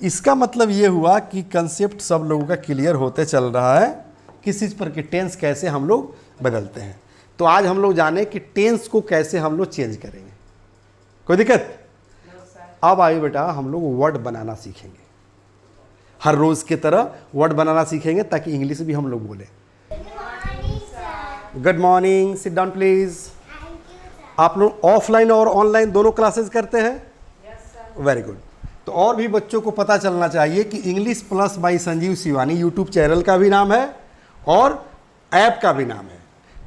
इसका मतलब ये हुआ कि कंसेप्ट सब लोगों का क्लियर होते चल रहा है किस चीज़ पर कि टेंस कैसे हम लोग बदलते हैं। तो आज हम लोग जाने कि टेंस को कैसे हम लोग चेंज करेंगे। कोई दिक्कत? अब आइए बेटा हम लोग वर्ड बनाना सीखेंगे, हर रोज़ की तरह वर्ड बनाना सीखेंगे ताकि इंग्लिश भी हम लोग बोलें। Good morning, sit down please. आप लोग ऑफलाइन और ऑनलाइन दोनों क्लासेस करते हैं? Very good. तो और भी बच्चों को पता चलना चाहिए कि English plus by Sanjeev Shivani YouTube channel का भी नाम है और ऐप का भी नाम है।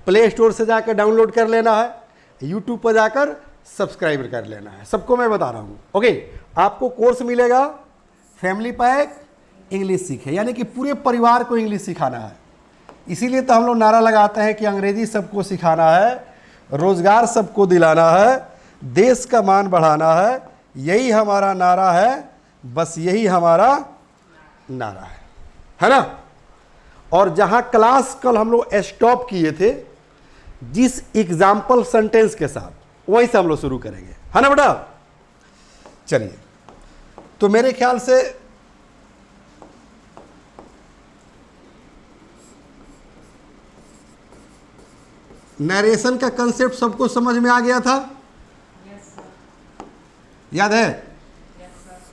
प्ले स्टोर से जाकर डाउनलोड कर लेना है, यूट्यूब पर जाकर सब्सक्राइब कर लेना है। सबको मैं बता रहा हूँ। ओके, आपको कोर्स मिलेगा फैमिली पैक इंग्लिश सीखे, यानी कि पूरे परिवार को इंग्लिश सिखाना है। इसीलिए तो हम लोग नारा लगाते हैं कि अंग्रेजी सबको सिखाना है, रोजगार सबको दिलाना है, देश का मान बढ़ाना है। यही हमारा नारा है, बस यही हमारा नारा है ना। और जहां क्लास कल हम लोग स्टॉप किए थे जिस एग्जाम्पल सेंटेंस के साथ, वहीं से हम लोग शुरू करेंगे, है ना बेटा। चलिए, तो मेरे ख्याल से नरेशन का कंसेप्ट सबको समझ में आ गया था? याद है?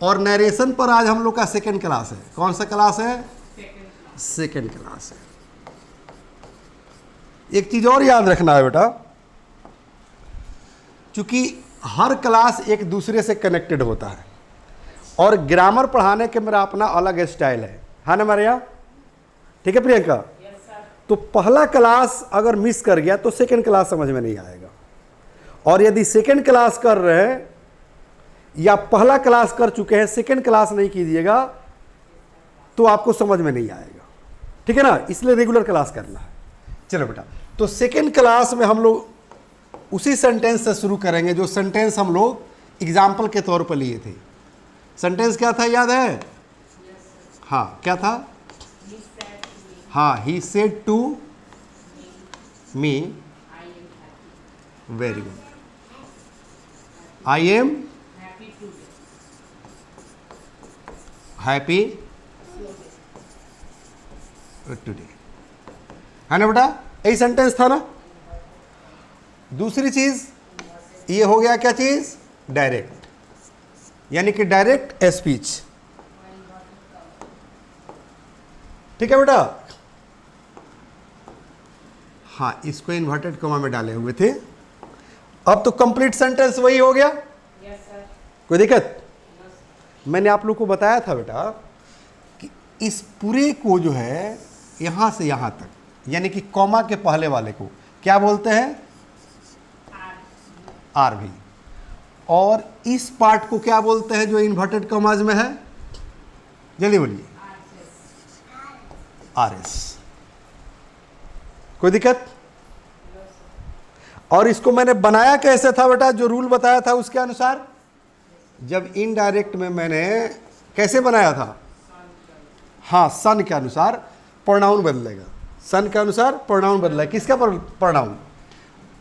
और नरेशन पर आज हम लोग का सेकंड क्लास है। कौन सा क्लास है? सेकंड क्लास है। एक चीज और याद रखना है बेटा, क्योंकि हर क्लास एक दूसरे से कनेक्टेड होता है और ग्रामर पढ़ाने के मेरा अपना अलग स्टाइल है ना मारिया? ठीक है प्रियंका? तो पहला क्लास अगर मिस कर गया तो सेकंड क्लास समझ में नहीं आएगा, और यदि सेकंड क्लास कर रहे हैं या पहला क्लास कर चुके हैं, सेकंड क्लास नहीं कीजिएगा तो आपको समझ में नहीं आएगा। ठीक है ना, इसलिए रेगुलर क्लास करना है। चलो बेटा, तो सेकंड क्लास में हम लोग उसी सेंटेंस से शुरू करेंगे जो सेंटेंस हम लोग एग्जाम्पल के तौर पर लिए थे। सेंटेंस क्या था, याद है? हाँ, क्या था? हाँ, he said to me, very good, I am happy today, है ना बेटा? यही सेंटेंस था ना। दूसरी चीज ये हो गया, क्या चीज? डायरेक्ट, यानी कि डायरेक्ट स्पीच। ठीक है बेटा? हाँ, इसको इन्वर्टेड कॉमा में डाले हुए थे। अब तो कंप्लीट सेंटेंस वही हो गया। कोई दिक्कत? मैंने आप लोग को बताया था बेटा कि इस पूरे को जो है यहां से यहां तक, यानी कि कॉमा के पहले वाले को क्या बोलते हैं? आरवी। और इस पार्ट को क्या बोलते हैं जो इन्वर्टेड कॉमाज में है? जल्दी बोलिए। आरएस। कोई दिक्कत? और इसको मैंने बनाया कैसे था बेटा? जो रूल बताया था उसके अनुसार। जब इनडायरेक्ट में मैंने कैसे बनाया था? हाँ, सन के अनुसार प्रोनाउन बदलेगा। सन के अनुसार प्रोनाउन बदलेगा। किसका प्रोनाउन?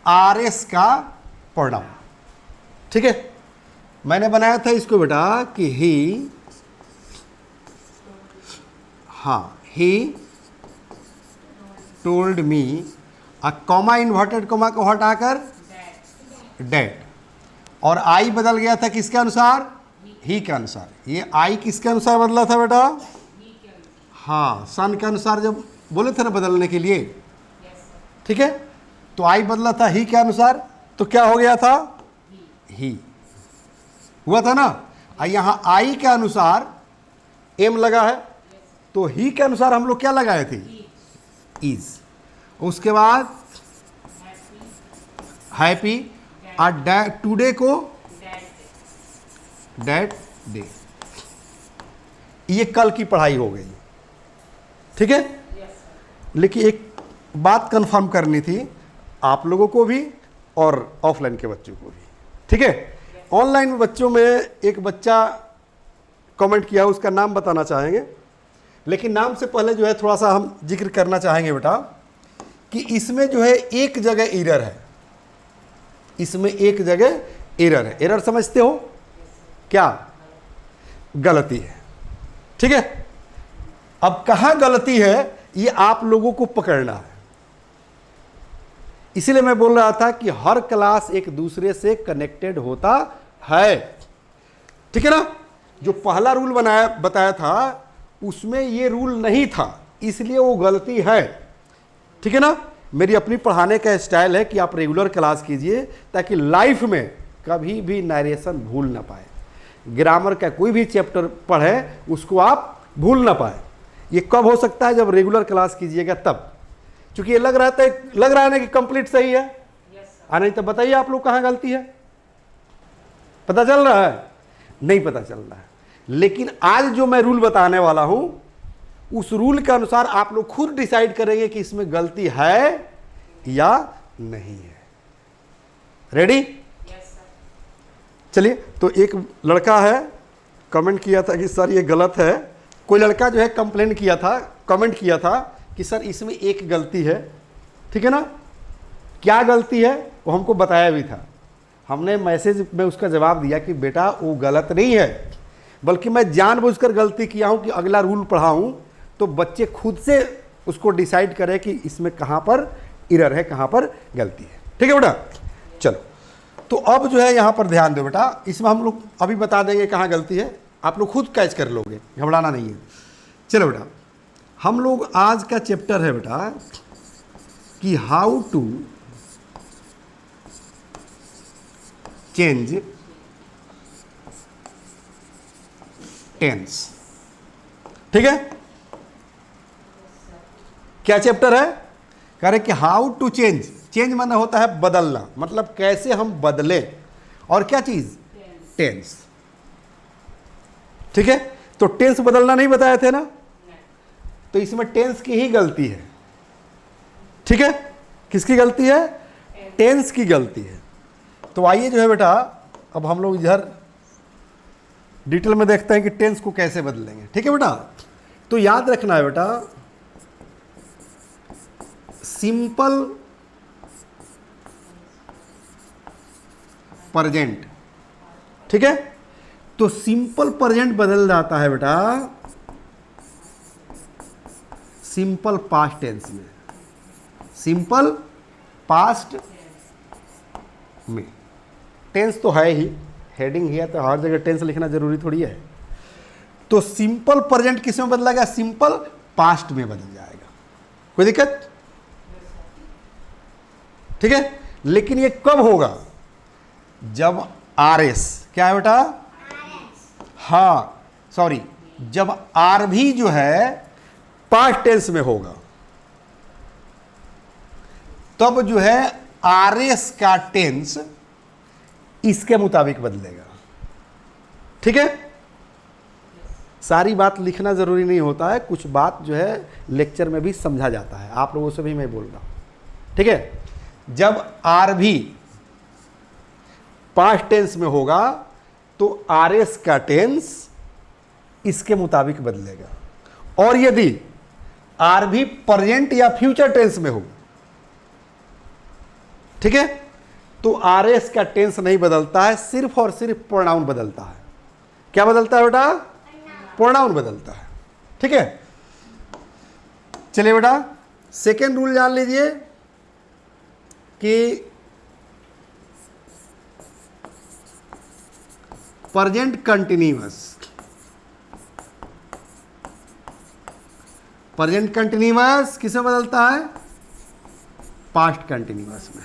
आरएस का प्रोनाउन। ठीक है, मैंने बनाया था इसको बेटा कि ही, हाँ, he told me, comma inverted comma को हटाकर डैड, और आई बदल गया था किसके अनुसार? ही के अनुसार। ये आई किसके अनुसार बदला था बेटा? हाँ, सन के अनुसार जब बोले थे ना बदलने के लिए। ठीक है, तो आई बदला था ही के अनुसार, तो क्या हो गया था? ही हुआ था ना। यहाँ आई के अनुसार एम लगा है, तो ही के अनुसार हम लोग क्या लगाए थे? इज। उसके बाद हैप्पी, और टुडे को डैट डे। ये कल की पढ़ाई हो गई। ठीक है, लेकिन एक बात कंफर्म करनी थी आप लोगों को भी और ऑफलाइन के बच्चों को भी। ठीक है, ऑनलाइन बच्चों में एक बच्चा कमेंट किया, उसका नाम बताना चाहेंगे, लेकिन नाम से पहले जो है थोड़ा सा हम जिक्र करना चाहेंगे बेटा कि इसमें जो है एक जगह एरर है। इसमें एक जगह एरर है। एरर समझते हो क्या? गलती है। ठीक है, अब कहां गलती है ये आप लोगों को पकड़ना है। इसीलिए मैं बोल रहा था कि हर क्लास एक दूसरे से कनेक्टेड होता है, ठीक है ना। जो पहला रूल बताया था उसमें ये रूल नहीं था, इसलिए वो गलती है, ठीक है ना। मेरी अपनी पढ़ाने का स्टाइल है कि आप रेगुलर क्लास कीजिए ताकि लाइफ में कभी भी नरेशन भूल ना पाए, ग्रामर का कोई भी चैप्टर पढ़े उसको आप भूल ना पाए। ये कब हो सकता है, जब रेगुलर क्लास कीजिएगा तब, क्योंकि ये लग रहा है ना कि कंप्लीट सही है। नहीं तो बताइए आप लोग कहाँ गलती है, पता चल रहा है? नहीं पता चल रहा है। लेकिन आज जो मैं रूल बताने वाला हूं उस रूल के अनुसार आप लोग खुद डिसाइड करेंगे कि इसमें गलती है या नहीं है। रेडी? चलिए, तो एक लड़का है कमेंट किया था कि सर ये गलत है। कोई लड़का जो है कंप्लेन किया था, कमेंट किया था कि सर इसमें एक गलती है, ठीक है ना। क्या गलती है वो हमको बताया भी था, हमने मैसेज में उसका जवाब दिया कि बेटा वो गलत नहीं है, बल्कि मैं जानबूझकर गलती किया हूं कि अगला रूल पढ़ाऊं तो बच्चे खुद से उसको डिसाइड करें कि इसमें कहां पर एरर है, कहां पर गलती है, ठीक है बेटा। चलो, तो अब जो है यहां पर ध्यान दो बेटा, इसमें हम लोग अभी बता देंगे कहां गलती है, आप लोग खुद कैच कर लोगे, घबराना नहीं है। चलो बेटा, हम लोग आज का चैप्टर है बेटा कि हाउ टू चेंज टेंस, ठीक है। क्या चैप्टर है? कह रहे कि हाउ टू चेंज, चेंज माना होता है बदलना, मतलब कैसे हम बदले, और क्या चीज? टेंस, ठीक है। तो टेंस बदलना नहीं बताए थे ना, तो इसमें टेंस की ही गलती है, ठीक है। किसकी गलती है? टेंस की गलती है। तो आइए जो है बेटा अब हम लोग इधर डिटेल में देखते हैं कि टेंस को कैसे बदलेंगे, ठीक है बेटा। तो याद रखना है बेटा, सिंपल प्रेजेंट, ठीक है। तो सिंपल प्रेजेंट बदल जाता है बेटा सिंपल पास्ट टेंस में, सिंपल पास्ट में। टेंस तो है ही, हेडिंग है तो हर जगह टेंस लिखना जरूरी थोड़ी है। तो सिंपल प्रेजेंट किस में बदलेगा? सिंपल पास्ट में बदल जाएगा, कोई दिक्कत? ठीक है। लेकिन ये कब होगा? जब आर एस, क्या है बेटा? हाँ सॉरी, जब आर भी जो है पास्ट टेंस में होगा, तब जो है आर एस का टेंस इसके मुताबिक बदलेगा, ठीक है। सारी बात लिखना जरूरी नहीं होता है, कुछ बात जो है लेक्चर में भी समझा जाता है, आप लोगों से भी मैं बोल रहा हूं, ठीक है। जब आर भी पास्ट टेंस में होगा तो आर एस का टेंस इसके मुताबिक बदलेगा, और यदि आर भी प्रेजेंट या फ्यूचर टेंस में हो, ठीक है, तो आर एस का टेंस नहीं बदलता है, सिर्फ और सिर्फ प्रोनाउन बदलता है। क्या बदलता है बेटा? प्रोनाउन बदलता है, ठीक है। चलिए बेटा, सेकेंड रूल जान लीजिए कि प्रेजेंट कंटिन्यूअस, प्रेजेंट कंटिन्यूअस किसमें बदलता है? पास्ट कंटिन्यूअस में,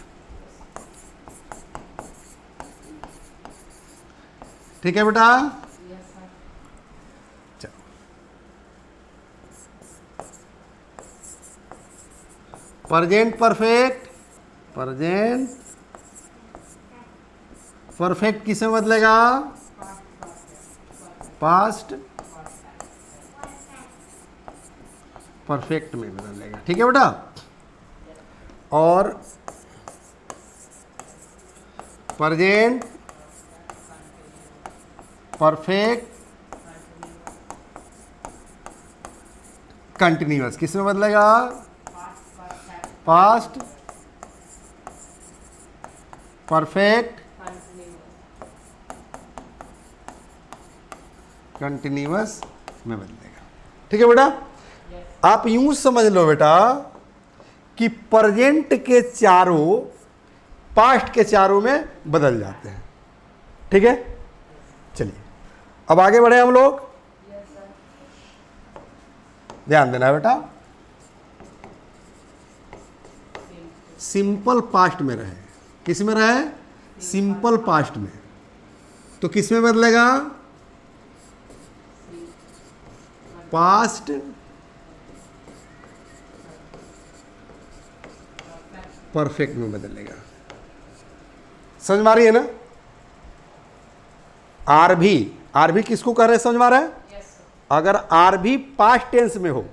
ठीक है बेटा। चलो, प्रेजेंट परफेक्ट, प्रेजेंट परफेक्ट किसमें बदलेगा? पास्ट परफेक्ट में बदलेगा, ठीक है बेटा। और प्रेजेंट परफेक्ट कंटिन्यूअस किसमें बदलेगा? पास्ट परफेक्ट कंटिन्यूअस में बदलेगा। ठीक है बेटा, आप यूं समझ लो बेटा कि प्रेजेंट के चारों पास्ट के चारों में बदल जाते हैं। ठीक है, चलिए अब आगे बढ़े हम लोग। ध्यान देना बेटा, सिंपल पास्ट में रहे। किस में रहे? सिंपल पास्ट में। तो किस में बदलेगा? पास्ट परफेक्ट में बदलेगा। समझ में आ रही है ना? आर भी किसको कह रहे हैं, समझ में आ रहा है? अगर आर भी पास्ट टेंस में हो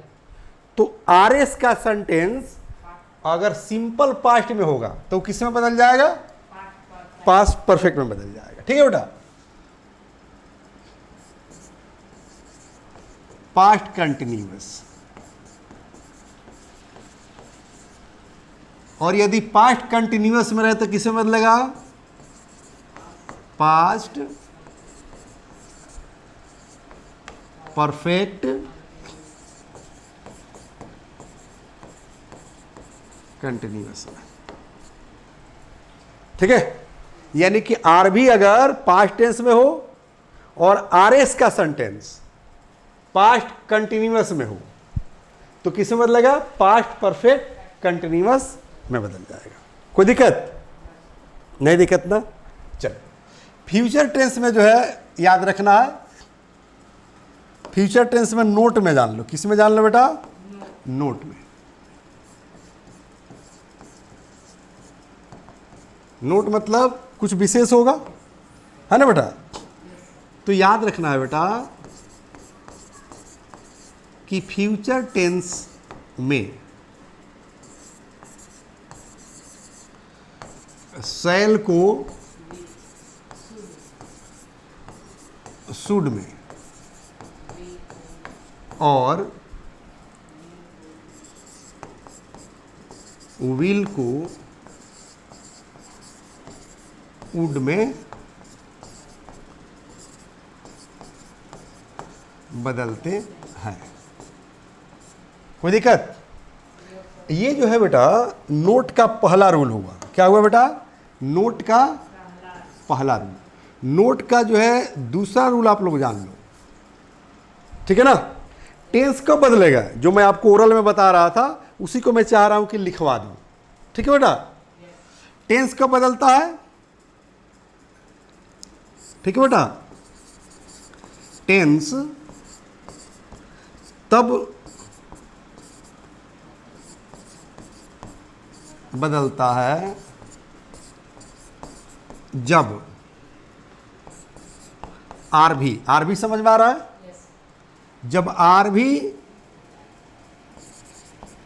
तो आर एस का सेंटेंस अगर सिंपल पास्ट में होगा तो किस में बदल जाएगा? पास्ट परफेक्ट में बदल जाएगा। ठीक है बेटा, पास्ट कंटिन्यूअस। और यदि पास्ट कंटिन्यूअस में रहे तो किस में बदलेगा? पास्ट परफेक्ट कंटिन्यूअस में। ठीक है, यानी कि आर भी अगर पास्ट टेंस में हो और आर एस का सेंटेंस पास्ट कंटिन्यूअस में हो तो किस में बदलेगा? पास्ट परफेक्ट कंटिन्यूअस में बदल जाएगा। कोई दिक्कत नहीं? दिक्कत ना? चलो, फ्यूचर टेंस में जो है याद रखना है, फ्यूचर टेंस में नोट में जान लो। किस में जान लो बेटा? नोट में। नोट मतलब कुछ विशेष होगा, है ना बेटा? तो याद रखना है बेटा कि फ्यूचर टेंस में शैल को शुड में और विल को वुड में बदलते हैं। कोई दिक्कत? ये जो है बेटा नोट का पहला रूल होगा। क्या हुआ बेटा? नोट का पहला रूल। नोट का जो है दूसरा रूल आप लोग जान लो। ठीक है ना? टेंस कब बदलेगा? जो मैं आपको ओरल में बता रहा था उसी को मैं चाह रहा हूं कि लिखवा दूं। ठीक है बेटा? टेंस कब बदलता है? ठीक है बेटा, टेंस तब बदलता है जब आर भी समझ में आ रहा है? जब आर भी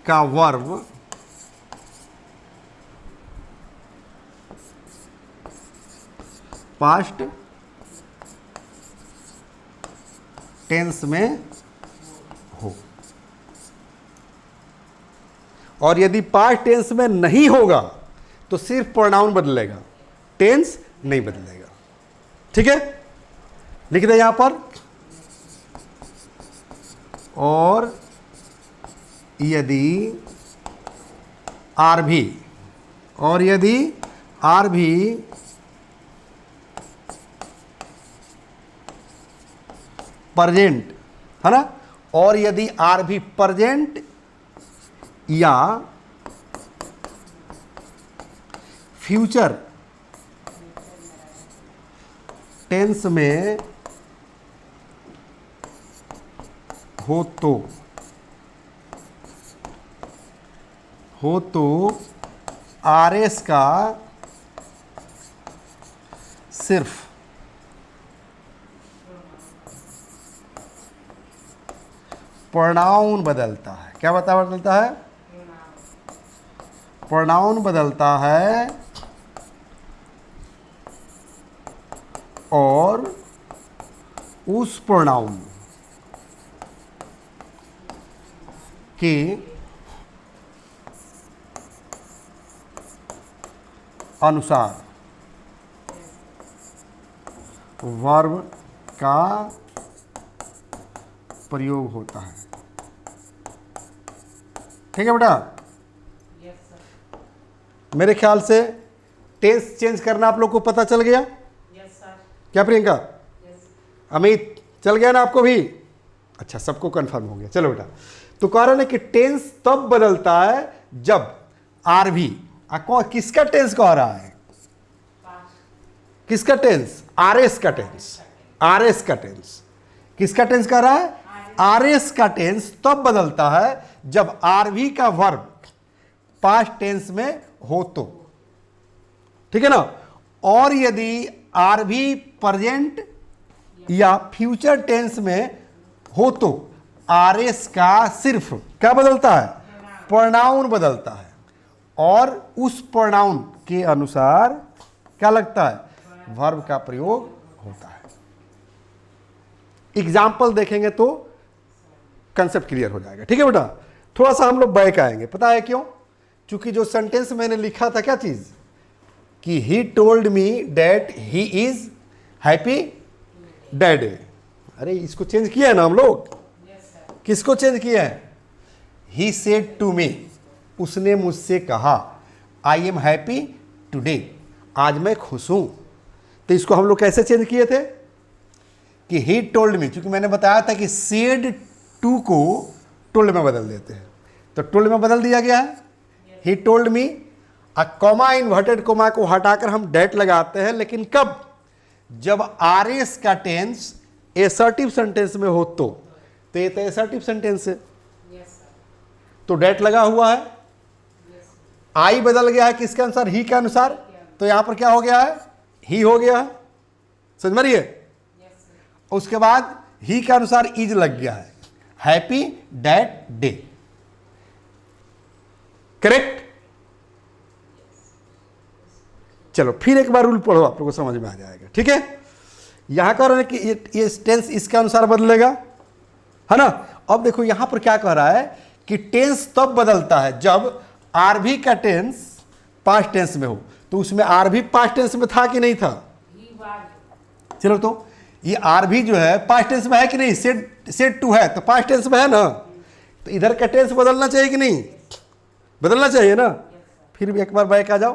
का वर्ब पास्ट टेंस में हो। और यदि पास्ट टेंस में नहीं होगा तो सिर्फ प्रोनाउन बदलेगा, टेंस नहीं बदलेगा। ठीक है, लिख दे यहां पर। और यदि आर भी प्रेजेंट, है ना? और यदि आर भी प्रेजेंट या फ्यूचर टेंस में हो तो आर एस का सिर्फ प्रोनाउन बदलता है। क्या बदलता है? प्रोनाउन बदलता है और उस प्रोनाउन के अनुसार वर्ब का प्रयोग होता है। ठीक है बेटा, मेरे ख्याल से टेंस चेंज करना आप लोग को पता चल गया। क्या प्रियंका? अमित, चल गया ना आपको भी? अच्छा, सबको कंफर्म हो गया। चलो बेटा, तो कह रहे हैं कि टेंस तब बदलता है जब आरवी, किसका टेंस कह रहा है? किसका टेंस? आरएस का टेंस। आरएस का टेंस किसका टेंस कह रहा है? आरएस का टेंस तब बदलता है जब आरवी का वर्ब पास्ट टेंस में हो तो। ठीक है ना? और यदि आरवी प्रेजेंट या फ्यूचर टेंस में हो तो आरएस का सिर्फ क्या बदलता है? प्रोनाउन बदलता है, और उस प्रोनाउन के अनुसार क्या लगता है? वर्ब का प्रयोग होता है। एग्जाम्पल देखेंगे तो कंसेप्ट क्लियर हो जाएगा। ठीक है बेटा, थोड़ा सा हम लोग बैक आएंगे। पता है क्यों? क्योंकि जो सेंटेंस मैंने लिखा था, क्या चीज, कि he told me that he is happy dad. अरे इसको चेंज किया है ना हम लोग। किसको चेंज किया है? ही सेड टू मी, उसने मुझसे कहा, आई एम हैप्पी टुडे, आज मैं खुश हूं। तो इसको हम लोग कैसे चेंज किए थे? कि ही टोल्ड मी, क्योंकि मैंने बताया था कि सेड टू को टोल्ड में बदल देते हैं, तो टोल्ड में बदल दिया गया है। He told me, comma, inverted comma को हटाकर हम डेट लगाते हैं, लेकिन कब? जब आरएस का टेंस एसर्टिव सेंटेंस में हो तो ये तो एसर्टिव सेंटेंस है, तो डेट लगा हुआ है। आई बदल गया है किसके अनुसार? ही के अनुसार, तो यहां पर क्या हो गया है? ही हो गया है। समझ में रही है? उसके बाद ही के अनुसार इज लग गया है, हैप्पी डैट डे। करेक्ट? चलो फिर एक बार रूल पढ़ो, आप लोगों को समझ में आ जाएगा। ठीक है, यहां कह रहे हैं कि ये टेंस इसके अनुसार बदलेगा, है ना? अब देखो यहां पर क्या कह रहा है कि टेंस तब बदलता है जब आरवी का टेंस पास्ट टेंस में हो। तो उसमें आरवी पास्ट टेंस में था कि नहीं था? चलो, तो ये आरवी जो है पास्ट टेंस में है कि नहीं? सेड टू है तो पास्ट टेंस में है ना, तो इधर का टेंस बदलना चाहिए कि नहीं? बदलना चाहिए ना। फिर भी एक बार बैक आ जाओ,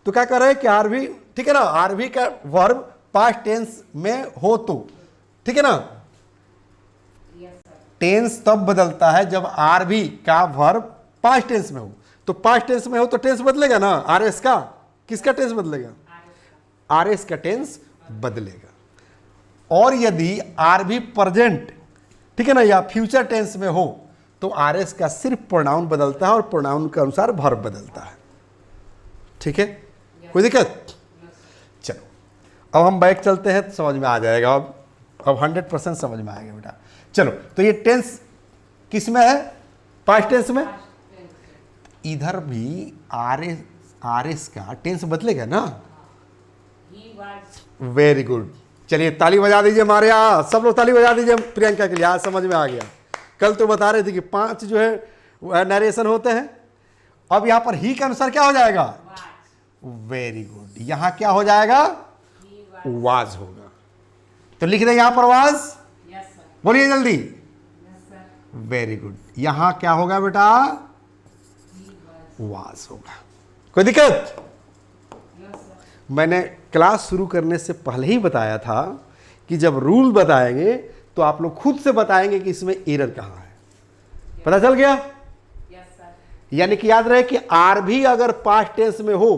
तो क्या कर रहे हैं कि आरवी, ठीक है ना, आरवी का वर्ब पास्ट टेंस में हो तो, ठीक है ना, टेंस तब बदलता है जब आरवी का वर्ब पास्ट टेंस में हो। तो पास्ट टेंस में हो तो टेंस बदलेगा ना, आरएस का। किसका टेंस बदलेगा? आरएस का टेंस बदलेगा। और यदि आरवी प्रेजेंट, ठीक है ना, या फ्यूचर टेंस में हो तो आरएस का सिर्फ प्रोनाउन बदलता है, और प्रोनाउन के अनुसार वर्ब बदलता है। ठीक है, कोई दिक्कत? चलो अब हम बैक चलते हैं तो समझ में आ जाएगा। अब 100% समझ में आएगा बेटा। चलो, तो ये टेंस किस में है? पास्ट टेंस में। इधर भी आरएस का टेंस बदलेगा ना। वेरी गुड, चलिए ताली बजा दीजिए हमारे यहाँ, सब लोग ताली बजा दीजिए प्रियंका के लिए। आज समझ में आ गया। कल तो बता रहे थे कि 5 जो है नरेशन होते हैं, अब यहाँ पर ही के अनुसार क्या हो जाएगा? वेरी गुड, यहाँ क्या हो जाएगा? वाज होगा। तो लिख दें यहाँ पर वाज। बोलिए जल्दी। वेरी गुड, यहाँ क्या होगा बेटा? वाज होगा। कोई दिक्कत? मैंने क्लास शुरू करने से पहले ही बताया था कि जब रूल बताएंगे तो आप लोग खुद से बताएंगे कि इसमें एरर कहाँ है। पता चल गया? यानी कि याद रहे कि आर भी अगर पास्ट टेंस में हो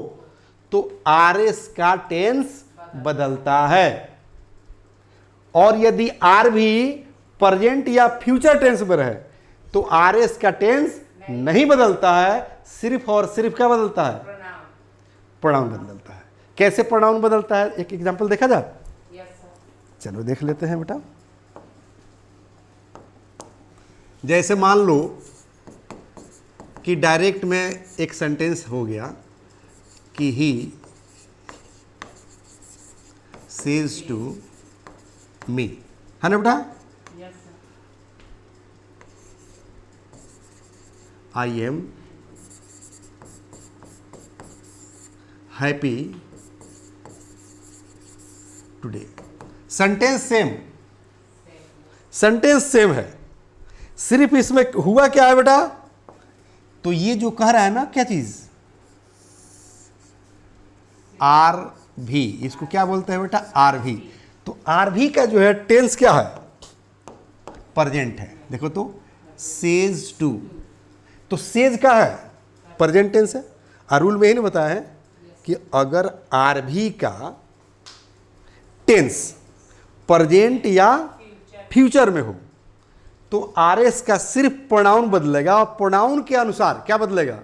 तो आरएस का टेंस बदलता है, और यदि आर भी प्रेजेंट या फ्यूचर टेंस में रहे तो आरएस का टेंस नहीं बदलता है, सिर्फ और सिर्फ क्या बदलता है? प्रोनाउन बदलता है। कैसे प्रोनाउन बदलता है? एक एग्जांपल देखा जाए। चलो देख लेते हैं बेटा। जैसे मान लो कि डायरेक्ट में एक सेंटेंस हो गया कि ही सेज टू मी, है ना बेटा? आई am happy today. Sentence same, sentence same है, सिर्फ इसमें हुआ क्या है बेटा, तो ये जो कह रहा है ना क्या चीज, आर भी, इसको क्या बोलते हैं बेटा, आर भी। तो आर भी का जो है टेंस क्या है, प्रेजेंट है। देखो तो सेज टू, तो सेज का है प्रेजेंट टेंस है। और रूल में ही नहीं बताया है कि अगर आर भी का टेंस प्रेजेंट या फ्यूचर में हो तो आर एस का सिर्फ प्रोनाउन बदलेगा, और प्रोनाउन के अनुसार क्या बदलेगा,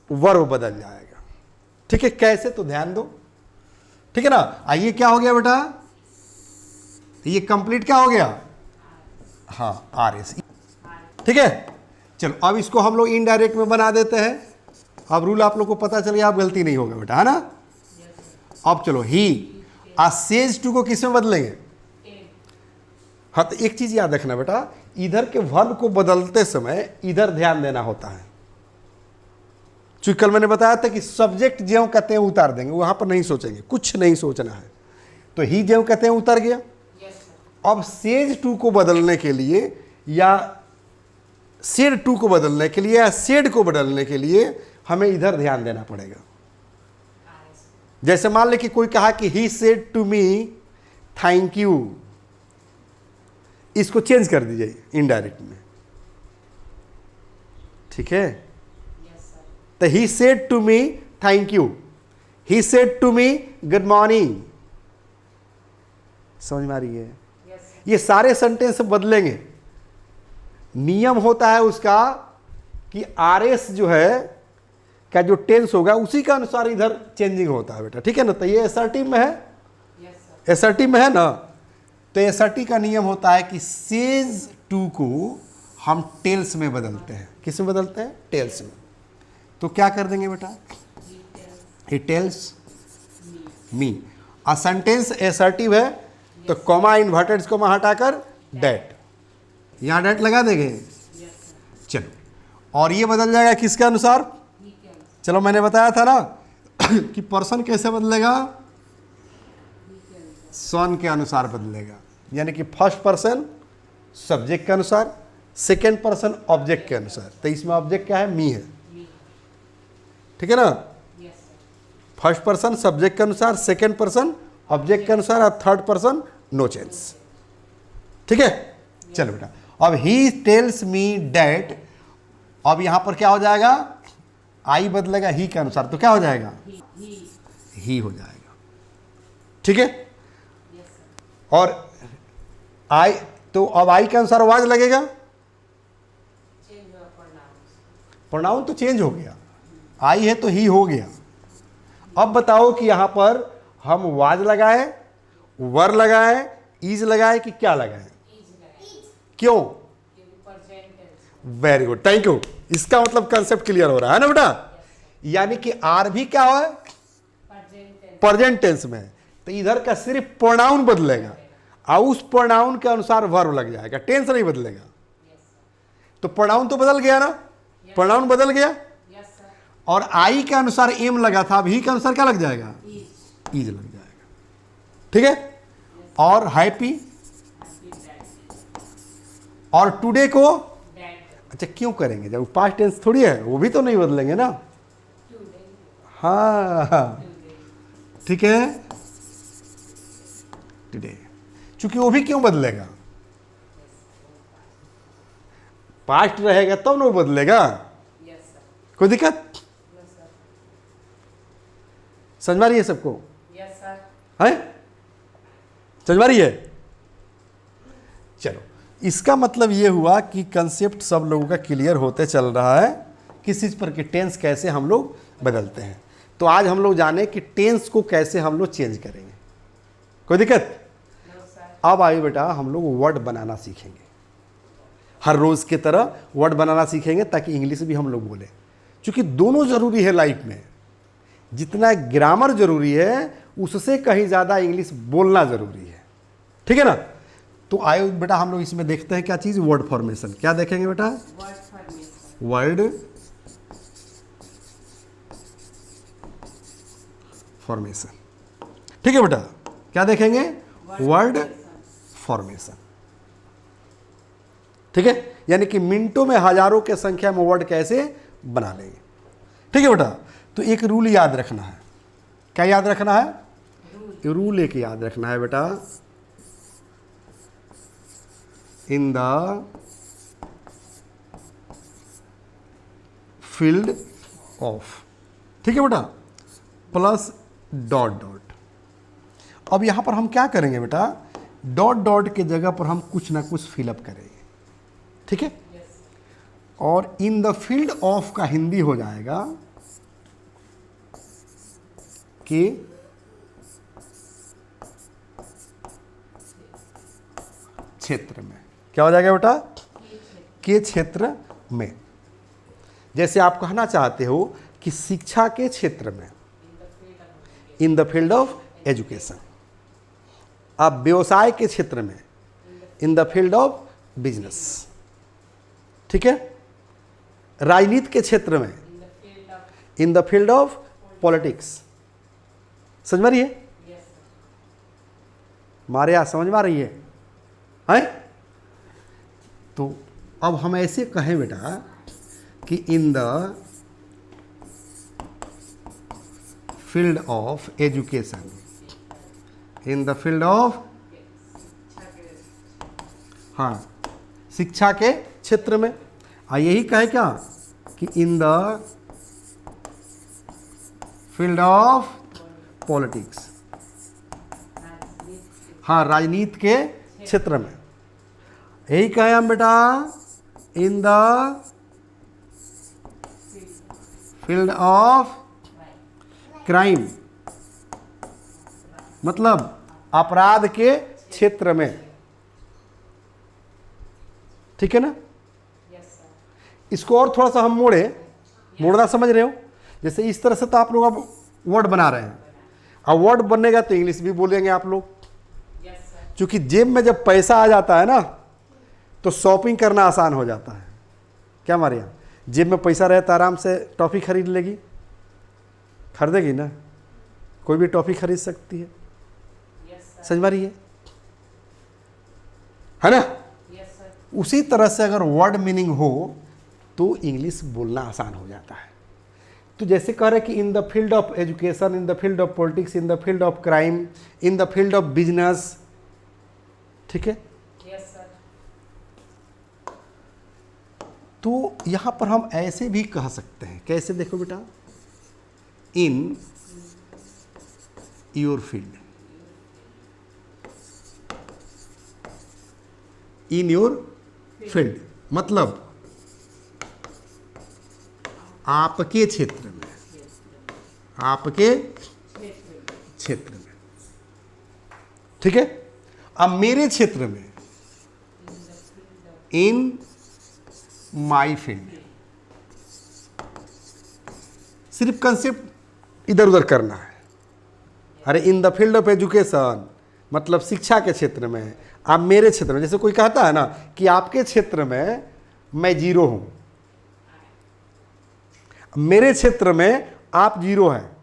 वर्ब बदल जाएगा। ठीक है, कैसे, तो ध्यान दो। ठीक है ना, आइए क्या हो गया बेटा, ये कंप्लीट क्या हो गया, हाँ आर एस। ठीक है, चलो अब इसको हम लोग इनडायरेक्ट में बना देते हैं। अब रूल आप लोग को पता चल गया, अब गलती नहीं होगा बेटा, है ना। अब चलो ही सेज टू को किस में बदलेंगे, हाँ तो एक चीज याद रखना बेटा, इधर के वर्ब को बदलते समय इधर ध्यान देना होता है। चूंकि कल मैंने बताया था कि सब्जेक्ट ज्यों कहते हैं उतार देंगे, वहां पर नहीं सोचेंगे, कुछ नहीं सोचना है। तो ही ज्यों कहते हैं उतर गया। अब सेज टू को बदलने के लिए या सेड टू को बदलने के लिए या सेड को बदलने के लिए हमें इधर ध्यान देना पड़ेगा। जैसे मान ले कि कोई कहा कि he said to me thank you, इसको चेंज कर दीजिए इनडायरेक्ट में। ठीक है, तो he said to me thank you, he said to me good morning. समझ में आ रही है, ये सारे सेंटेंस बदलेंगे। नियम होता है उसका कि आर एस जो है का जो टेंस होगा उसी के अनुसार इधर चेंजिंग होता है बेटा। ठीक है ना, तो ये एसर्टिव में है, एसर्टिव में है ना। तो एसर्टिव का नियम होता है कि सेज टू को हम टेल्स में बदलते हैं। किस में बदलते हैं, टेल्स में। तो क्या कर देंगे बेटा, he tells me. A sentence assertive है तो कॉमा इन्वर्टेड कॉमा हटाकर डेट, यहां डेट लगा देंगे। चलो, और ये बदल जाएगा किसके अनुसार, चलो मैंने बताया था ना कि पर्सन कैसे बदलेगा, सन के अनुसार बदलेगा। यानी कि फर्स्ट पर्सन सब्जेक्ट के अनुसार, सेकेंड पर्सन ऑब्जेक्ट के अनुसार। तो इसमें ऑब्जेक्ट क्या है, मी है। ठीक है ना, फर्स्ट पर्सन सब्जेक्ट के अनुसार, सेकेंड पर्सन ऑब्जेक्ट के अनुसार, और थर्ड पर्सन नो चेंज। ठीक है, चलो बेटा, अब ही टेल्स मी डैट, अब यहां पर क्या हो जाएगा, आई बदलेगा ही के अनुसार, तो क्या हो जाएगा, ही हो जाएगा। ठीक है, और आई, तो अब आई के अनुसार वाज लगेगा, प्रोनाउन तो चेंज हो गया, आई है तो ही हो गया। अब बताओ कि यहां पर हम वाज लगाए, वर लगाए, इज लगाए कि क्या लगाए, क्यों, वेरी गुड, थैंक यू। इसका मतलब कंसेप्ट क्लियर हो रहा है ना बेटा। यानी कि आर भी क्या है, प्रेजेंट टेंस में है, तो इधर का सिर्फ प्रोनाउन बदलेगा और उस प्रोनाउन के अनुसार वर्ब लग जाएगा, टेंस नहीं बदलेगा। तो प्रोनाउन तो बदल गया ना, प्रोनाउन बदल गया, और आई के अनुसार एम लगा था, अब ही के अनुसार क्या लग जाएगा, इज लग जाएगा। ठीक है, और हैप्पी और टुडे को, अच्छा क्यों करेंगे जब पास्ट टेंस थोड़ी है, वो भी तो नहीं बदलेंगे ना। हाँ ठीक है, टुडे, चूंकि वो भी क्यों बदलेगा, पास्ट रहेगा तब तो ना वो बदलेगा। कोई दिक्कत, समझ में रही है सबको, है समझ में रही है। चलो, इसका मतलब ये हुआ कि कंसेप्ट सब लोगों का क्लियर होते चल रहा है, किस चीज़ पर कि टेंस कैसे हम लोग बदलते हैं। तो आज हम लोग जाने कि टेंस को कैसे हम लोग चेंज करेंगे। कोई दिक्कत, अब आइए बेटा हम लोग वर्ड बनाना सीखेंगे, हर रोज़ की तरह वर्ड बनाना सीखेंगे ताकि इंग्लिश भी हम लोग बोलें। क्योंकि दोनों ज़रूरी है लाइफ में, जितना ग्रामर ज़रूरी है उससे कहीं ज़्यादा इंग्लिश बोलना ज़रूरी है। ठीक है ना। तो आइए बेटा हम लोग इसमें देखते हैं क्या चीज़, वर्ड फॉर्मेशन। क्या देखेंगे बेटा, वर्ड फॉर्मेशन। ठीक है बेटा, क्या देखेंगे, वर्ड फॉर्मेशन। ठीक है, यानी कि मिनटों में हजारों के संख्या में वर्ड कैसे बना लेंगे। ठीक है बेटा, तो एक रूल याद रखना है। क्या याद रखना है? रूल एक याद रखना है बेटा, इन द फील्ड ऑफ, ठीक है बेटा, प्लस डॉट डॉट। अब यहां पर हम क्या करेंगे बेटा, डॉट डॉट के जगह पर हम कुछ ना कुछ फिलअप करेंगे। ठीक है, और इन द फील्ड ऑफ का हिंदी हो जाएगा कि क्षेत्र में। क्या हो जाएगा बेटा? के क्षेत्र में। जैसे आप कहना चाहते हो कि शिक्षा के क्षेत्र में, इन द फील्ड ऑफ एजुकेशन। आप व्यवसाय के क्षेत्र में, इन द फील्ड ऑफ बिजनेस। ठीक है, राजनीति के क्षेत्र में, इन द फील्ड ऑफ पॉलिटिक्स। समझ में रही है? हमारे यहां समझ में आ रही है? तो अब हम ऐसे कहें बेटा कि in the field of education, in the field of, हाँ, शिक्षा के क्षेत्र में। यही कहे क्या कि in the field of politics, हाँ, राजनीति के क्षेत्र में। यही कहे हम बेटा, इन द फील्ड ऑफ क्राइम, मतलब अपराध के क्षेत्र में। ठीक है ना? इसको और थोड़ा सा हम मोड़ना समझ रहे हो? जैसे इस तरह से तो आप लोग अब वर्ड बना रहे हैं, अब वर्ड बनेगा तो इंग्लिश भी बोलेंगे आप लोग। क्योंकि जेब में जब पैसा आ जाता है ना, तो शॉपिंग करना आसान हो जाता है। क्या हमारे यहाँ जेब में पैसा रहे तो आराम से टॉफ़ी खरीद लेगी, खरीदेगी ना, कोई भी टॉफ़ी खरीद सकती है। समझ में रही है ना? उसी तरह से अगर वर्ड मीनिंग हो तो इंग्लिश बोलना आसान हो जाता है। तो जैसे कह रहे कि in the field of education, in the field of politics, in the field of crime, in the field of business. ठीक है, तो यहां पर हम ऐसे भी कह सकते हैं। कैसे? देखो बेटा, in your field, in your field मतलब आपके क्षेत्र में, आपके क्षेत्र में। ठीक है, अब मेरे क्षेत्र में, इन माई फील्ड। सिर्फ कंसेप्ट इधर उधर करना है। अरे इन द फील्ड ऑफ एजुकेशन मतलब शिक्षा के क्षेत्र में, आप मेरे क्षेत्र में। जैसे कोई कहता है ना कि आपके क्षेत्र में मैं जीरो हूं, मेरे क्षेत्र में आप जीरो हैं,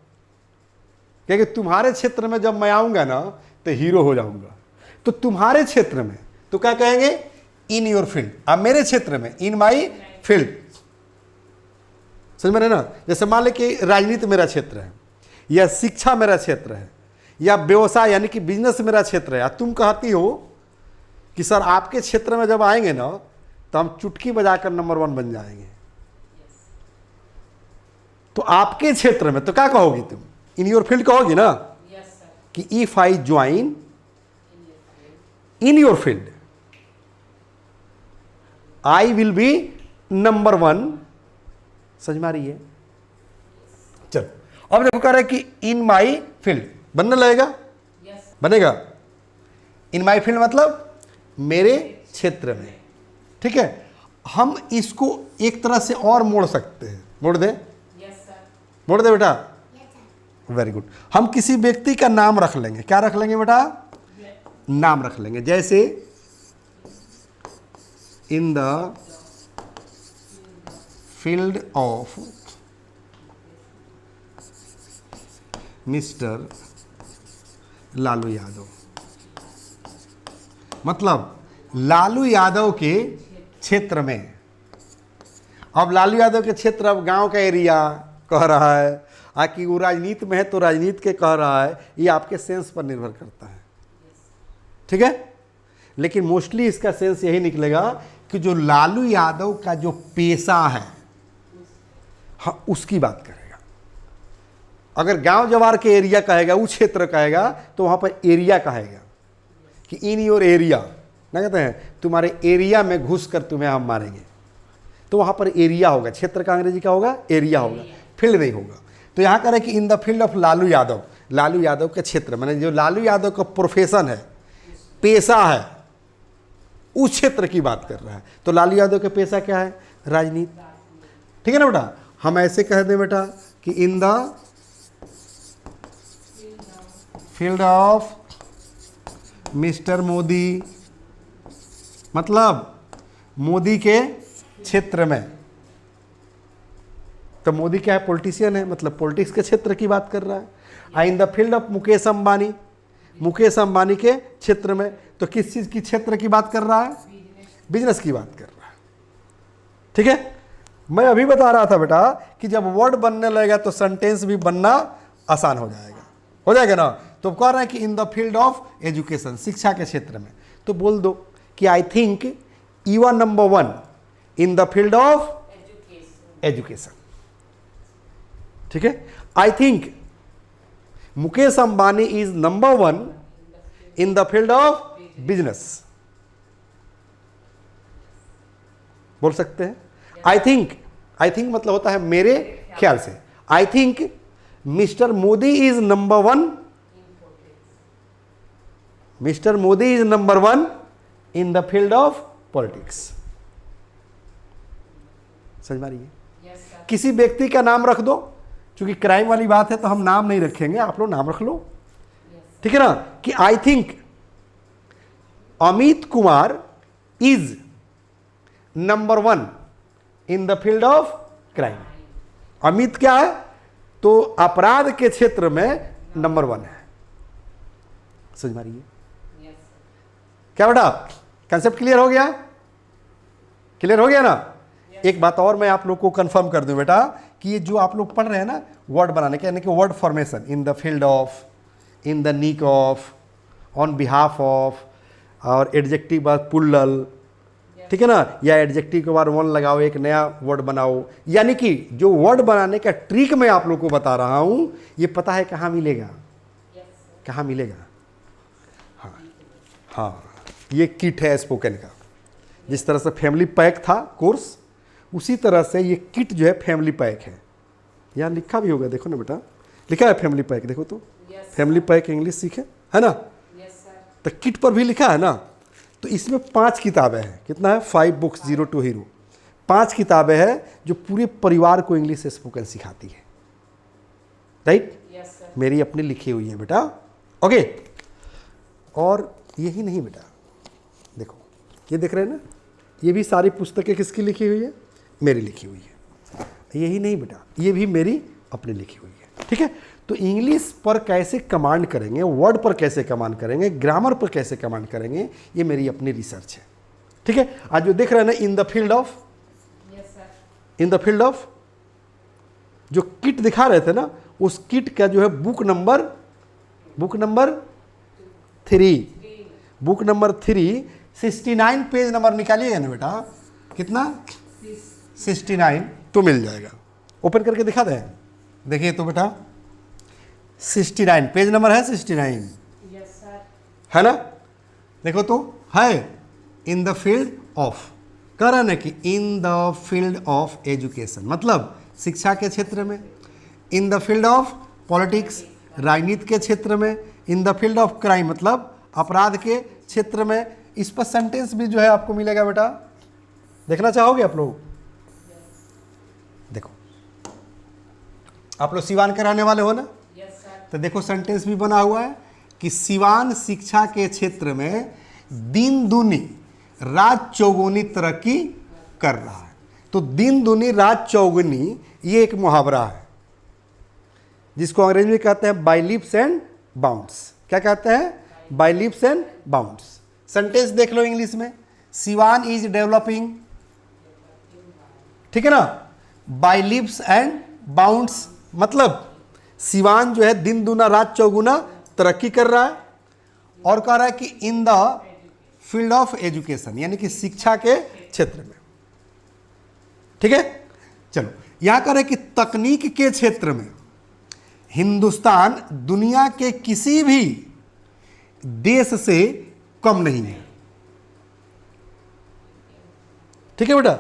क्योंकि तुम्हारे क्षेत्र में जब मैं आऊंगा ना तो हीरो हो जाऊंगा। तो तुम्हारे क्षेत्र में तो क्या कहेंगे? In your field. अब मेरे क्षेत्र में, इन माई फील्ड। समझ में रहे ना? जैसे मान ले कि राजनीति मेरा क्षेत्र है, या शिक्षा मेरा क्षेत्र है, या व्यवसाय यानी कि बिजनेस मेरा क्षेत्र है। तुम कहती हो कि सर आपके क्षेत्र में जब आएंगे ना तो हम चुटकी बजाकर नंबर 1 बन जाएंगे। तो आपके क्षेत्र में तो क्या कहोगी तुम? इन योर फील्ड कहोगी ना? कि if I join in your field I will be number 1। समझ में आ रही है? चलो अब देखो कह रहा है कि इन माई फील्ड बनने लगेगा। बनेगा। इन माई फील्ड मतलब मेरे क्षेत्र में। ठीक है, हम इसको एक तरह से और मोड़ सकते हैं। मोड़ दे? मोड़ दे बेटा? Very good. हम किसी व्यक्ति का नाम रख लेंगे। क्या रख लेंगे बेटा? नाम रख लेंगे। जैसे इन the field of mister Lalu Yadav, मतलब लालू यादव के क्षेत्र में। अब लालू यादव के क्षेत्र अब गांव का एरिया कह रहा है, कि वो राजनीति में है तो राजनीति के कह रहा है, ये आपके सेंस पर निर्भर करता है, ठीक है। लेकिन मोस्टली इसका सेंस यही निकलेगा कि जो लालू यादव का जो पेशा है, हाँ, उसकी बात करेगा। अगर गांव जवार के एरिया कहेगा, वो क्षेत्र कहेगा, तो वहां पर एरिया कहेगा कि इन योर एरिया, ना कहते हैं तुम्हारे एरिया में घुस कर तुम्हें हम मारेंगे, तो वहां पर एरिया होगा। क्षेत्र का अंग्रेजी का होगा एरिया होगा, फील्ड नहीं होगा। तो यहां कह रहे हैं कि in the field of Lalu Yadav, Lalu Yadav के क्षेत्र, माने जो लालू यादव का प्रोफेशन है, पेशा है, उस क्षेत्र की बात कर रहा है। तो लालू यादव का पेशा क्या है? राजनीति, ठीक है ना बेटा। हम ऐसे कह दें बेटा कि in the field of mister Modi, मतलब मोदी के क्षेत्र में। तो मोदी क्या है? पॉलिटिशियन है, मतलब पॉलिटिक्स के क्षेत्र की बात कर रहा है। इन the field of Mukesh Ambani, Mukesh Ambani के क्षेत्र में। तो किस चीज की क्षेत्र की बात कर रहा है? बिजनेस की बात कर रहा है, ठीक है। मैं अभी बता रहा था बेटा कि जब वर्ड बनने लगेगा तो सेंटेंस भी बनना आसान हो जाएगा ना। तो कह रहे हैं कि in the field of education, शिक्षा के क्षेत्र में। तो बोल दो कि I think you are number 1 in the field of education, ठीक है। I think Mukesh Ambani is number 1 in the field of business, बोल सकते हैं। आई थिंक मतलब होता है मेरे ख्याल से। I think mister Modi is number 1, mister Modi is number 1 in the field of politics. समझ में आ रही है? किसी व्यक्ति का नाम रख दो, क्योंकि क्राइम वाली बात है तो हम नाम नहीं रखेंगे, आप लोग नाम रख लो, ठीक है ना। कि I think Amit Kumar is number 1 in the field of crime. Amit क्या है? तो अपराध के क्षेत्र में नंबर 1 है। समझ में आ रही है? क्या बेटा, कंसेप्ट क्लियर हो गया? क्लियर हो गया ना? एक बात और मैं आप लोग को कंफर्म कर दूं बेटा कि ये जो आप लोग पढ़ रहे हैं ना वर्ड बनाने के, यानी कि word formation, in the field of, in the नीक ऑफ, ऑन बिहाफ ऑफ, और एडजेक्टिव बाद पुल्लल, ठीक है ना, या एडजेक्टिव के बाद वन लगाओ, एक नया वर्ड बनाओ। यानी कि जो वर्ड बनाने का ट्रिक मैं आप लोग को बता रहा हूं, ये पता है कहाँ मिलेगा? कहाँ मिलेगा? हाँ, ये किट है स्पोकन का। जिस तरह से फैमिली पैक था कोर्स, उसी तरह से ये किट जो है फैमिली पैक है। यहाँ लिखा भी होगा, देखो ना बेटा, लिखा है फैमिली पैक, देखो तो। फैमिली पैक इंग्लिश सीखे, है ना? तो किट पर भी लिखा है ना। तो इसमें 5 किताबें हैं। कितना है? 5 बुक्स, 0 to हीरो। 5 किताबें हैं जो पूरे परिवार को इंग्लिश स्पोकन सिखाती है, राइट? मेरी अपनी लिखी हुई है बेटा, ओके। और यही नहीं बेटा, देखो ये देख रहे हैं ना, ये भी सारी पुस्तकें किसकी लिखी हुई है? मेरी लिखी हुई है। यही नहीं बेटा, ये भी मेरी अपनी लिखी हुई है, ठीक है। तो इंग्लिश पर कैसे कमांड करेंगे, वर्ड पर कैसे कमांड करेंगे, ग्रामर पर कैसे कमांड करेंगे, ये मेरी अपनी रिसर्च है, ठीक है। आज जो देख रहे हैं ना, in the field of, in the field of, जो किट दिखा रहे थे ना, उस किट का जो है book number 3, book number 3 69 page number निकालिएगा ना बेटा। कितना? 69, तो मिल जाएगा। ओपन करके दिखा दें, देखिए तो बेटा 69 पेज नंबर है, 69 है ना। देखो तो है, इन द फील्ड ऑफ, कह रहा ना कि in the field of education मतलब शिक्षा के क्षेत्र में, इन द फील्ड ऑफ पॉलिटिक्स राजनीति के क्षेत्र में, इन द फील्ड ऑफ क्राइम मतलब अपराध के क्षेत्र में। इस पर सेंटेंस भी जो है आपको मिलेगा बेटा, देखना चाहोगे आप लोग? देखो, आप लोग सिवान कराने वाले हो ना? तो देखो सेंटेंस भी बना हुआ है कि सिवान शिक्षा के क्षेत्र में दिन दूनी रात चौगुनी तरक्की कर रहा है। तो दिन दूनी रात चौगुनी ये एक मुहावरा है जिसको अंग्रेजी में कहते हैं बाय लीप्स एंड बाउंड्स। क्या कहते हैं? By leaps and bounds. Sentence देख लो इंग्लिश में, सिवान इज डेवलपिंग ठीक है ना। बाय लिप्स एंड बाउंड्स मतलब सिवान जो है दिन दूना रात चौगुना तरक्की कर रहा है, और कह रहा है कि in the field of education यानी कि शिक्षा के क्षेत्र में। ठीक है, चलो यहां कह रहे हैं कि तकनीक के क्षेत्र में हिंदुस्तान दुनिया के किसी भी देश से कम नहीं है। ठीक है बेटा,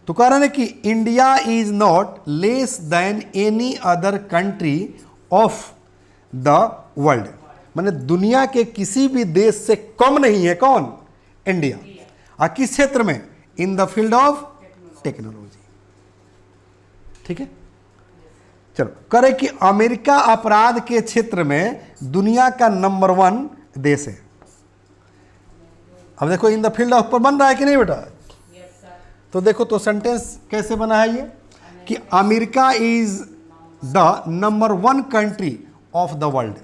तो कह रहे हैं कि India is not less than any other country of the world, माने दुनिया के किसी भी देश से कम नहीं है। कौन? इंडिया। और किस क्षेत्र में? इन द फील्ड ऑफ टेक्नोलॉजी। ठीक है, चलो करे कि अमेरिका अपराध के क्षेत्र में दुनिया का नंबर 1 देश है। अब देखो इन द फील्ड ऑफ पर बन रहा है कि नहीं बेटा? तो देखो तो सेंटेंस कैसे बना है ये कि America is the number 1 country of the world.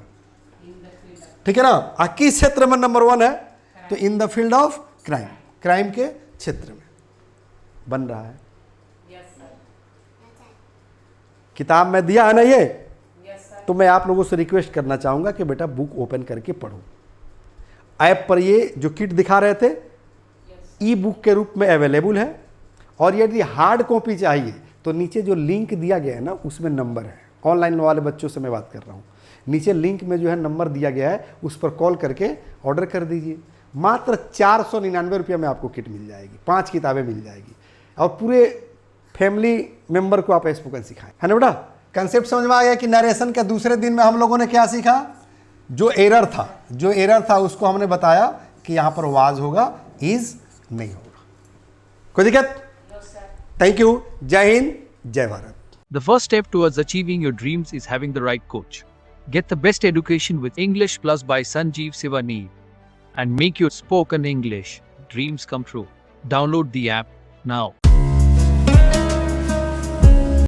ठीक है ना। किस क्षेत्र में नंबर 1 है? तो इन the field of crime, crime के क्षेत्र में बन रहा है। किताब में दिया है ना ये, तो मैं आप लोगों से रिक्वेस्ट करना चाहूंगा कि बेटा बुक ओपन करके पढ़ो। ऐप पर ये जो किट दिखा रहे थे ई बुक के रूप में अवेलेबल है, और यदि हार्ड कॉपी चाहिए तो नीचे जो लिंक दिया गया है ना उसमें नंबर है। ऑनलाइन वाले बच्चों से मैं बात कर रहा हूँ, नीचे लिंक में जो है नंबर दिया गया है, उस पर कॉल करके ऑर्डर कर दीजिए। मात्र 499 रुपये में आपको किट मिल जाएगी, 5 किताबें मिल जाएगी, और पूरे फैमिली मेंबर को आप स्पोकन सिखाएं, है ना बेटा। कंसेप्ट समझ में आ गया कि नरेशन के दूसरे दिन में हम लोगों ने क्या सीखा? जो एरर था उसको हमने बताया कि यहाँ पर वाज होगा, इज नहीं होगा। कोई दिक्कत? Thank you. जय हिंद, जय Bharat. The first step towards achieving your dreams is having the right coach. Get the best education with English Plus by Sanjeev Sivaneer and make your spoken English dreams come true. Download the app now.